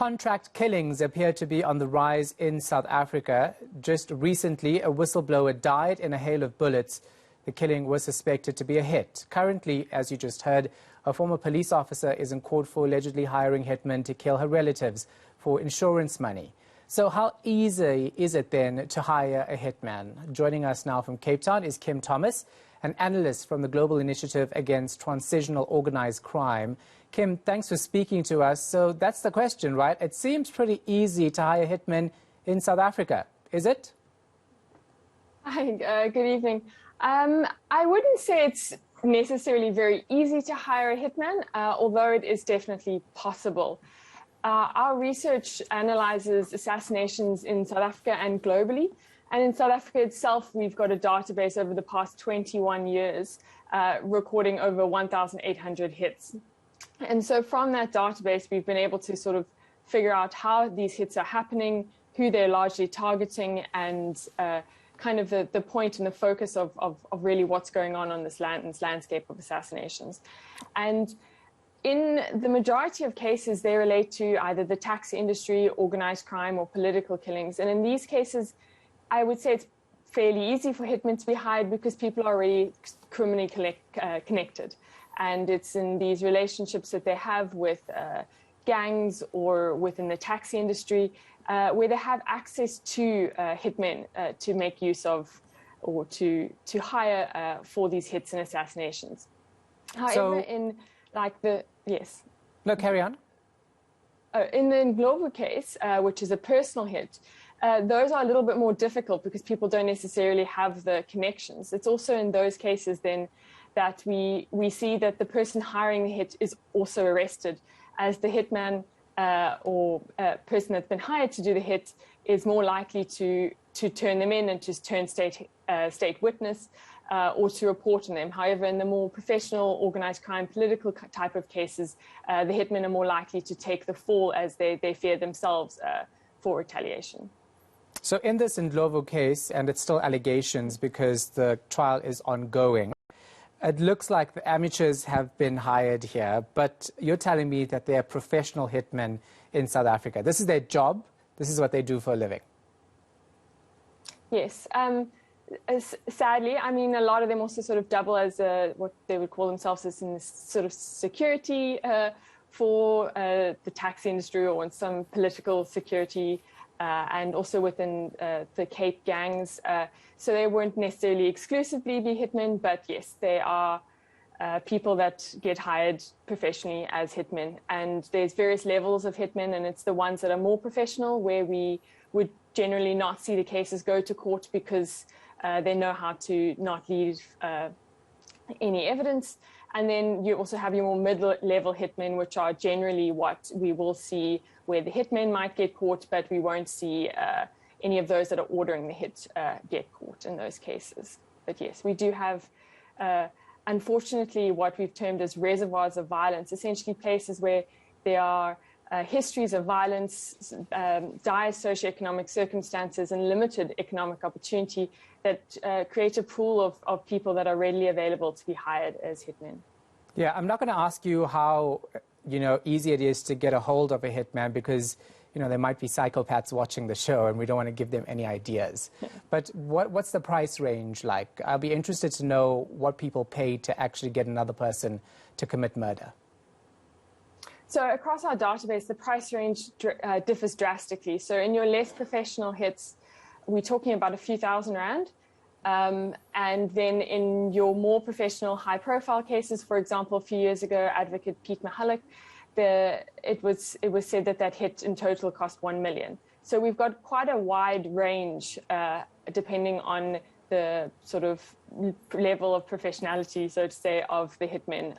Contract killings appear to be on the rise in South Africa. Just recently, a whistleblower died in a hail of bullets. The killing was suspected to be a hit. Currently, as you just heard, a former police officer is in court for allegedly hiring hitmen to kill her relatives for insurance money. So how easy is it then to hire a hitman? Joining us now from Cape Town is Kim Thomas, an analyst from the Global Initiative Against Transitional Organised Crime. Kim, thanks for speaking to us. So that's the question, right? It seems pretty easy to hire hitmen in South Africa, is it? Hi, good evening. I wouldn't say it's necessarily very easy to hire a hitman, although it is definitely possible. Our research analyzes assassinations in South Africa and globally. And in South Africa itself, we've got a database over the past 21 years, recording over 1,800 hits. And so from that database, we've been able to sort of figure out how these hits are happening, who they're largely targeting, and kind of the point and the focus of really what's going on this landscape of assassinations. And in the majority of cases, they relate to either the taxi industry, organized crime, or political killings. And in these cases, I would say it's fairly easy for hitmen to be hired because people are already criminally connected. And it's in these relationships that they have with gangs or within the taxi industry where they have access to hitmen to make use of or to hire for these hits and assassinations. However, yes. No, carry on. In the global case, which is a personal hit, those are a little bit more difficult because people don't necessarily have the connections. It's also in those cases then that we see that the person hiring the hit is also arrested, as the hitman or person that's been hired to do the hit is more likely to turn them in and to turn state witness or to report on them. However, in the more professional, organized crime, political type of cases, the hitmen are more likely to take the fall as they fear themselves for retaliation. So in this Ndlovu case, and it's still allegations because the trial is ongoing, it looks like the amateurs have been hired here, but you're telling me that they're professional hitmen in South Africa. This is their job. This is what they do for a living. Yes. Sadly, I mean, a lot of them also sort of double as what they would call themselves as in sort of security for the taxi industry or in some political security and also within the Cape gangs. So they won't necessarily exclusively be hitmen, but yes, they are people that get hired professionally as hitmen. And there's various levels of hitmen, and it's the ones that are more professional where we would generally not see the cases go to court because they know how to not leave any evidence. And then you also have your more mid-level hitmen, which are generally what we will see where the hitmen might get caught, but we won't see any of those that are ordering the hit get caught in those cases. But yes, we do have, unfortunately, what we've termed as reservoirs of violence, essentially places where there are histories of violence, dire socioeconomic circumstances, and limited economic opportunity that create a pool of people that are readily available to be hired as hitmen. Yeah, I'm not going to ask you how easy it is to get a hold of a hitman because there might be psychopaths watching the show and we don't want to give them any ideas. But what's the price range like? I'll be interested to know what people pay to actually get another person to commit murder. So across our database, the price range differs drastically. So in your less professional hits, we're talking about a few $1,000 rand. And then in your more professional, high-profile cases, for example, a few years ago, Advocate Pete Mahalik, it was said that hit in total cost 1 million. So we've got quite a wide range, depending on the sort of level of professionality, so to say, of the hitmen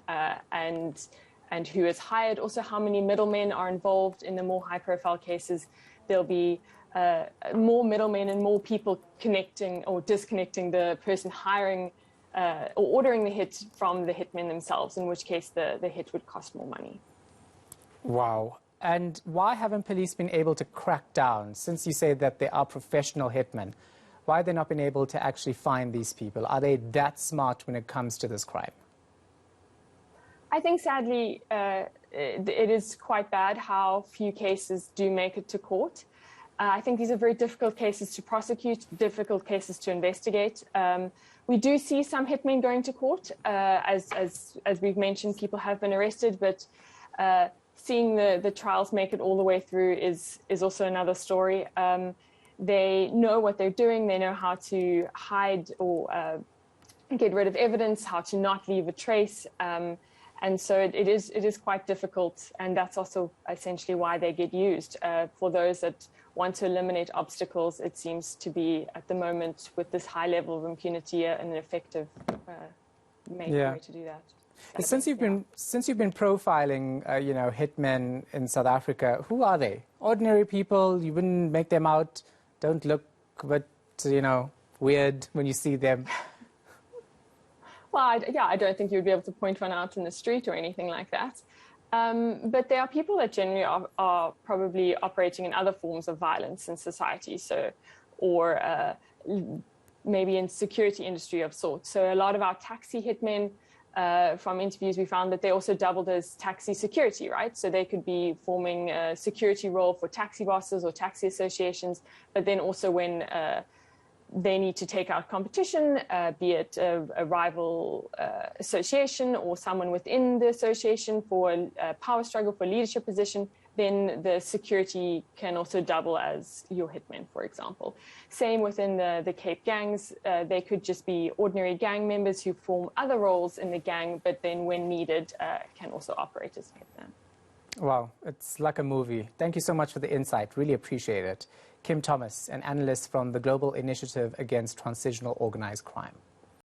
and who is hired. Also, how many middlemen are involved in the more high-profile cases. There'll be more middlemen and more people connecting or disconnecting the person hiring or ordering the hit from the hitmen themselves, in which case the hit would cost more money. Wow. And why haven't police been able to crack down, since you say that they are professional hitmen? Why have they not been able to actually find these people? Are they that smart when it comes to this crime? I think sadly it is quite bad how few cases do make it to court. I think these are very difficult cases to prosecute, difficult cases to investigate. We do see some hitmen going to court. As we've mentioned, people have been arrested, but seeing the trials make it all the way through is also another story. They know what they're doing. They know how to hide or get rid of evidence, how to not leave a trace. And so it is quite difficult, and that's also essentially why they get used. For those that want to eliminate obstacles, it seems to be, at the moment, with this high level of impunity, an effective way to do that. Since you've been profiling, hitmen in South Africa, who are they? Ordinary people? You wouldn't make them out? Don't look a bit, weird when you see them? Well, I don't think you'd be able to point one out in the street or anything like that. But there are people that generally are probably operating in other forms of violence in society, or maybe in security industry of sorts. So a lot of our taxi hitmen, from interviews, we found that they also doubled as taxi security, right? So they could be forming a security role for taxi bosses or taxi associations, but then also when they need to take out competition, be it a rival association or someone within the association for a power struggle, for a leadership position, then the security can also double as your hitmen, for example. Same within the Cape gangs. They could just be ordinary gang members who form other roles in the gang, but then when needed, can also operate as hitmen. Wow, it's like a movie. Thank you so much for the insight. Really appreciate it. Kim Thomas, an analyst from the Global Initiative Against Transitional Organized Crime.